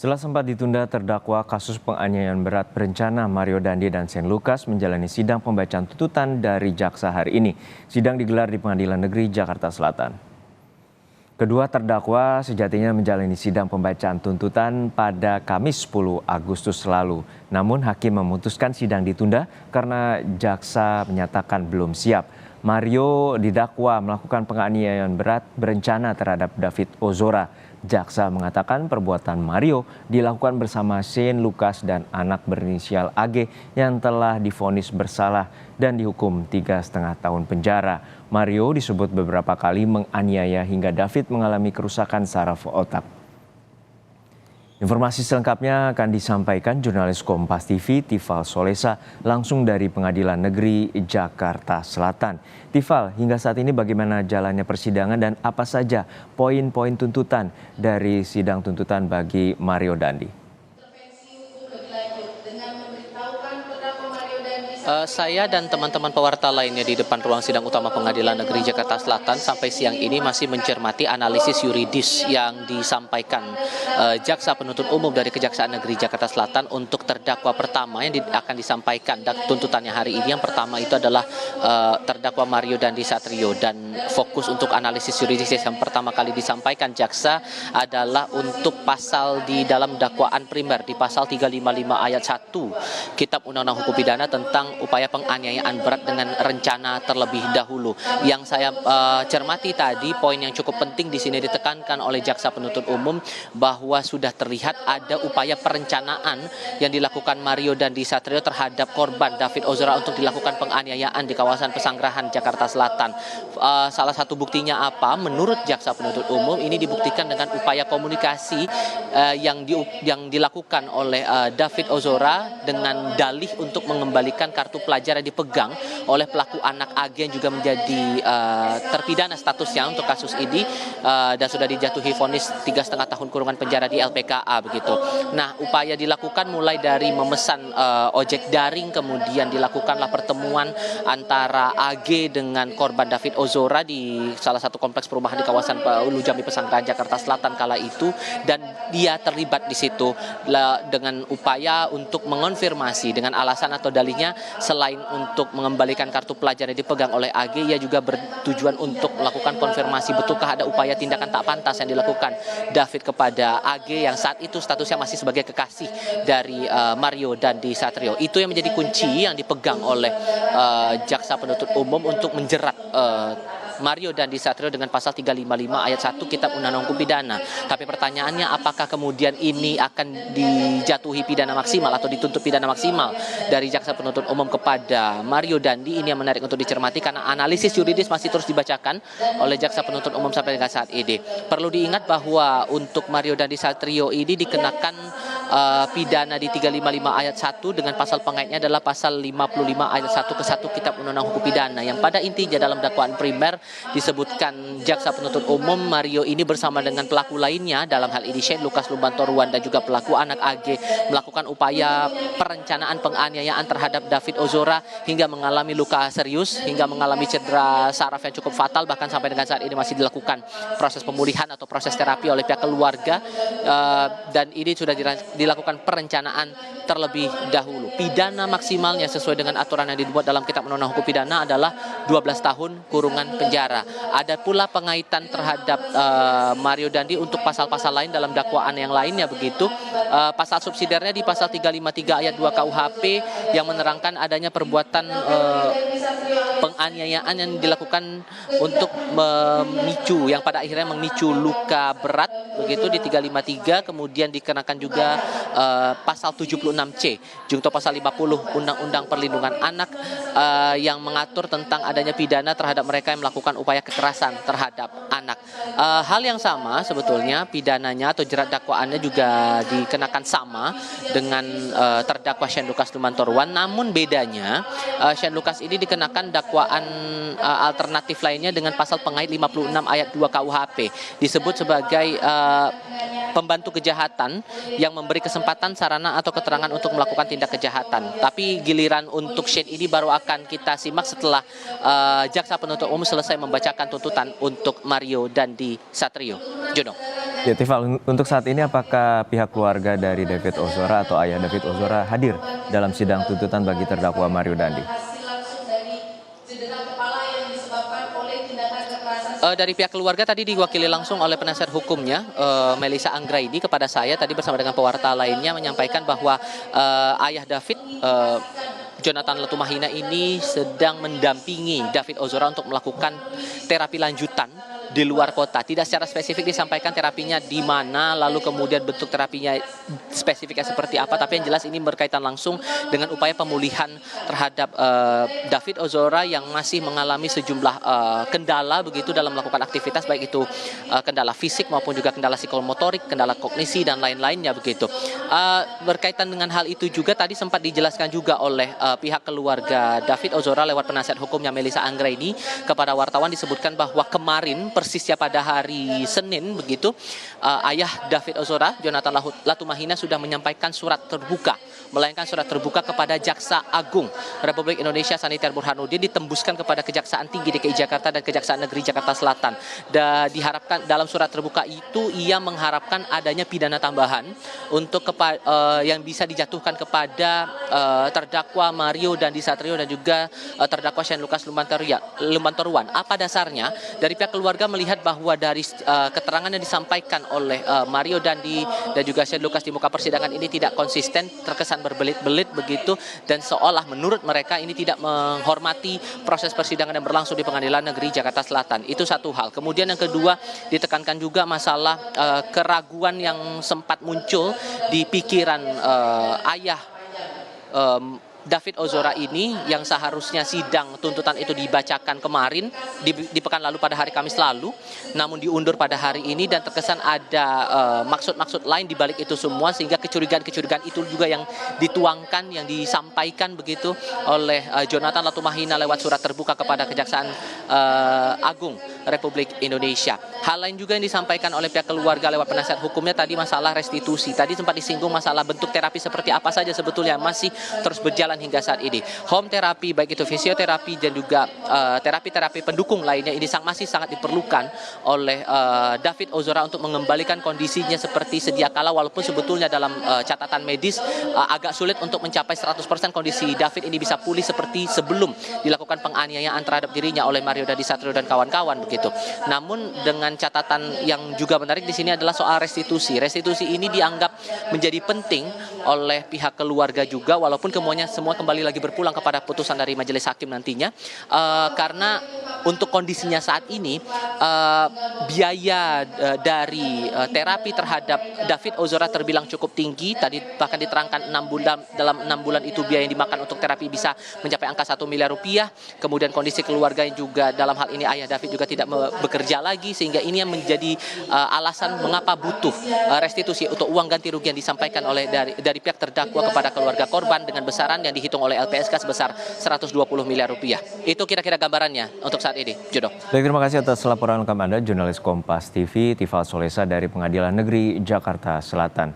Setelah sempat ditunda, terdakwa kasus penganiayaan berat berencana Mario Dandi dan Shane Lucas menjalani sidang pembacaan tuntutan dari jaksa hari ini. Sidang digelar di Pengadilan Negeri Jakarta Selatan. Kedua terdakwa sejatinya menjalani sidang pembacaan tuntutan pada Kamis 10 Agustus lalu. Namun hakim memutuskan sidang ditunda karena jaksa menyatakan belum siap. Mario didakwa melakukan penganiayaan berat berencana terhadap David Ozora. Jaksa mengatakan perbuatan Mario dilakukan bersama Shane Lucas dan anak berinisial AG yang telah divonis bersalah dan dihukum 3,5 tahun penjara. Mario disebut beberapa kali menganiaya hingga David mengalami kerusakan saraf otak. Informasi selengkapnya akan disampaikan jurnalis Kompas TV Tifal Solesa langsung dari Pengadilan Negeri Jakarta Selatan. Tifal, hingga saat ini bagaimana jalannya persidangan dan apa saja poin-poin tuntutan dari sidang tuntutan bagi Mario Dandi? Saya dan teman-teman pewarta lainnya di depan ruang sidang utama Pengadilan Negeri Jakarta Selatan sampai siang ini masih mencermati analisis yuridis yang disampaikan jaksa penuntut umum dari Kejaksaan Negeri Jakarta Selatan untuk terdakwa pertama yang akan disampaikan tuntutannya hari ini. Yang pertama itu adalah terdakwa Mario Dandi Satrio, dan fokus untuk analisis yuridis yang pertama kali disampaikan jaksa adalah untuk pasal di dalam dakwaan primer di pasal 355 ayat 1 Kitab Undang-Undang Hukum Pidana tentang upaya penganiayaan berat dengan rencana terlebih dahulu. Yang saya cermati tadi, poin yang cukup penting di sini ditekankan oleh jaksa penuntut umum bahwa sudah terlihat ada upaya perencanaan yang dilakukan Mario Dandi Satrio terhadap korban David Ozora untuk dilakukan penganiayaan di kawasan Pesanggerahan Jakarta Selatan. Salah satu buktinya apa? Menurut jaksa penuntut umum ini dibuktikan dengan upaya komunikasi yang dilakukan oleh David Ozora dengan dalih untuk mengembalikan kartu pelajar yang dipegang oleh pelaku anak AG yang juga menjadi terpidana statusnya untuk kasus ini dan sudah dijatuhi vonis 3,5 tahun kurungan penjara di LPKA begitu. Nah, upaya dilakukan mulai dari memesan ojek daring, kemudian dilakukanlah pertemuan antara AG dengan korban David Ozora di salah satu kompleks perumahan di kawasan Ulu Jami Pesanggerahan Jakarta Selatan kala itu, dan dia terlibat di situ dengan upaya untuk mengonfirmasi dengan alasan atau dalihnya selain untuk mengembalikan kartu pelajar yang dipegang oleh AG, ia juga bertujuan untuk melakukan konfirmasi betulkah ada upaya tindakan tak pantas yang dilakukan David kepada AG yang saat itu statusnya masih sebagai kekasih dari Mario Dandi Satrio. Itu yang menjadi kunci yang dipegang oleh jaksa penuntut umum untuk menjerat Mario Dandi Satrio dengan pasal 355 ayat 1 Kitab Undang-Undang Hukum Pidana. Tapi pertanyaannya, apakah kemudian ini akan dijatuhi pidana maksimal atau dituntut pidana maksimal dari jaksa penuntut umum kepada Mario Dandi? Ini yang menarik untuk dicermati karena analisis yuridis masih terus dibacakan oleh jaksa penuntut umum sampai dengan saat ini. Perlu diingat bahwa untuk Mario Dandi Satrio ini dikenakan pidana di 355 ayat 1 dengan pasal pengaitnya adalah pasal 55 ayat 1 ke 1 Kitab Undang-Undang Hukum Pidana, yang pada intinya dalam dakwaan primer disebutkan jaksa penuntut umum Mario ini bersama dengan pelaku lainnya, dalam hal ini Shane Lucas Lumbantoruan dan juga pelaku anak AG, melakukan upaya perencanaan penganiayaan terhadap David Ozora hingga mengalami luka serius, hingga mengalami cedera saraf yang cukup fatal, bahkan sampai dengan saat ini masih dilakukan proses pemulihan atau proses terapi oleh pihak keluarga, dan ini sudah dilakukan perencanaan terlebih dahulu. Pidana maksimalnya sesuai dengan aturan yang dibuat dalam Kitab Undang-Undang Hukum Pidana adalah 12 tahun kurungan penjara. Ada pula pengaitan terhadap Mario Dandi untuk pasal-pasal lain dalam dakwaan yang lainnya begitu. Pasal subsidiarnya di pasal 353 ayat 2 KUHP yang menerangkan adanya perbuatan penganiayaan yang dilakukan untuk memicu, yang pada akhirnya memicu luka berat begitu di 353, kemudian dikenakan juga pasal 76C junto pasal 50 Undang-Undang Perlindungan Anak yang mengatur tentang adanya pidana terhadap mereka yang melakukan upaya kekerasan terhadap anak. Hal yang sama sebetulnya pidananya atau jerat dakwaannya juga dikenakan sama dengan terdakwa Shane Lucas Lumbantoruan, namun bedanya Shane Lucas ini dikenakan dakwaan alternatif lainnya dengan pasal pengait 56 ayat 2 KUHP, disebut sebagai pembantu kejahatan yang memberi kesempatan, sarana atau keterangan untuk melakukan tindak kejahatan. Tapi giliran untuk Shane ini baru akan kita simak setelah jaksa penuntut umum selesai membacakan tuntutan untuk Mario Dandi Satrio. Jono. Ya, Tifal, untuk saat ini apakah pihak keluarga dari David Ozora atau ayah David Ozora hadir dalam sidang tuntutan bagi terdakwa Mario Dandi? Dari pihak keluarga tadi diwakili langsung oleh penasihat hukumnya, Melissa Anggraini, kepada saya tadi bersama dengan pewarta lainnya menyampaikan bahwa ayah David, Jonathan Latumahina ini sedang mendampingi David Ozora untuk melakukan terapi lanjutan di luar kota. Tidak secara spesifik disampaikan terapinya di mana, lalu kemudian bentuk terapinya spesifiknya seperti apa, tapi yang jelas ini berkaitan langsung dengan upaya pemulihan terhadap David Ozora yang masih mengalami sejumlah kendala begitu dalam melakukan aktivitas, baik itu kendala fisik maupun juga kendala psikomotorik, kendala kognisi dan lain-lainnya begitu. Berkaitan dengan hal itu juga tadi sempat dijelaskan juga oleh pihak keluarga David Ozora lewat penasihat hukumnya Melissa Anggraini kepada wartawan, disebutkan bahwa kemarin persisnya pada hari Senin begitu, ayah David Ozora, Jonathan Latumahina, sudah menyampaikan surat terbuka, melayangkan surat terbuka kepada Jaksa Agung Republik Indonesia Saniter Burhanuddin, ditembuskan kepada Kejaksaan Tinggi DKI Jakarta dan Kejaksaan Negeri Jakarta Selatan. Dan diharapkan dalam surat terbuka itu ia mengharapkan adanya pidana tambahan untuk yang bisa dijatuhkan kepada terdakwa Mario Dandi Satrio dan juga terdakwa Shane Lucas Lumbantoruan. Apa dasarnya? Dari pihak keluarga melihat bahwa dari keterangan yang disampaikan oleh Mario Dandi dan juga Shane Lucas di muka persidangan ini tidak konsisten, terkesan berbelit-belit begitu, dan seolah menurut mereka ini tidak menghormati proses persidangan yang berlangsung di Pengadilan Negeri Jakarta Selatan. Itu satu hal. Kemudian yang kedua, ditekankan juga masalah keraguan yang sempat muncul di pikiran ayah David Ozora ini, yang seharusnya sidang tuntutan itu dibacakan kemarin di pekan lalu pada hari Kamis lalu, namun diundur pada hari ini, dan terkesan ada maksud-maksud lain di balik itu semua, sehingga kecurigaan-kecurigaan itu juga yang dituangkan, yang disampaikan begitu oleh Jonathan Latumahina lewat surat terbuka kepada Kejaksaan Agung Republik Indonesia. Hal lain juga yang disampaikan oleh pihak keluarga lewat penasihat hukumnya tadi masalah restitusi. Tadi sempat disinggung masalah bentuk terapi seperti apa saja sebetulnya masih terus berjalan hingga saat ini. Home terapi, baik itu fisioterapi dan juga terapi-terapi pendukung lainnya, ini masih sangat diperlukan oleh David Ozora untuk mengembalikan kondisinya seperti sedia kala, walaupun sebetulnya dalam catatan medis agak sulit untuk mencapai 100% kondisi David ini bisa pulih seperti sebelum dilakukan penganiayaan terhadap dirinya oleh Mario Dandi Satrio dan kawan-kawan begitu. Namun dengan catatan yang juga menarik di sini adalah soal restitusi. Restitusi ini dianggap menjadi penting oleh pihak keluarga juga, walaupun semua kembali lagi berpulang kepada putusan dari majelis hakim nantinya, karena untuk kondisinya saat ini biaya dari terapi terhadap David Ozora terbilang cukup tinggi. Tadi bahkan diterangkan 6 bulan, dalam 6 bulan itu biaya yang dimakan untuk terapi bisa mencapai angka 1 miliar rupiah. Kemudian kondisi keluarga yang juga dalam hal ini ayah David juga tidak bekerja lagi, sehingga ini yang menjadi alasan mengapa butuh restitusi untuk uang ganti rugi yang disampaikan oleh dari pihak terdakwa kepada keluarga korban dengan besaran yang dihitung oleh LPSK sebesar 120 miliar rupiah. Itu kira-kira gambarannya untuk saat ini, Jodoh. Baik, terima kasih atas laporan lengkap Anda, jurnalis Kompas TV, Tifal Solesa dari Pengadilan Negeri Jakarta Selatan.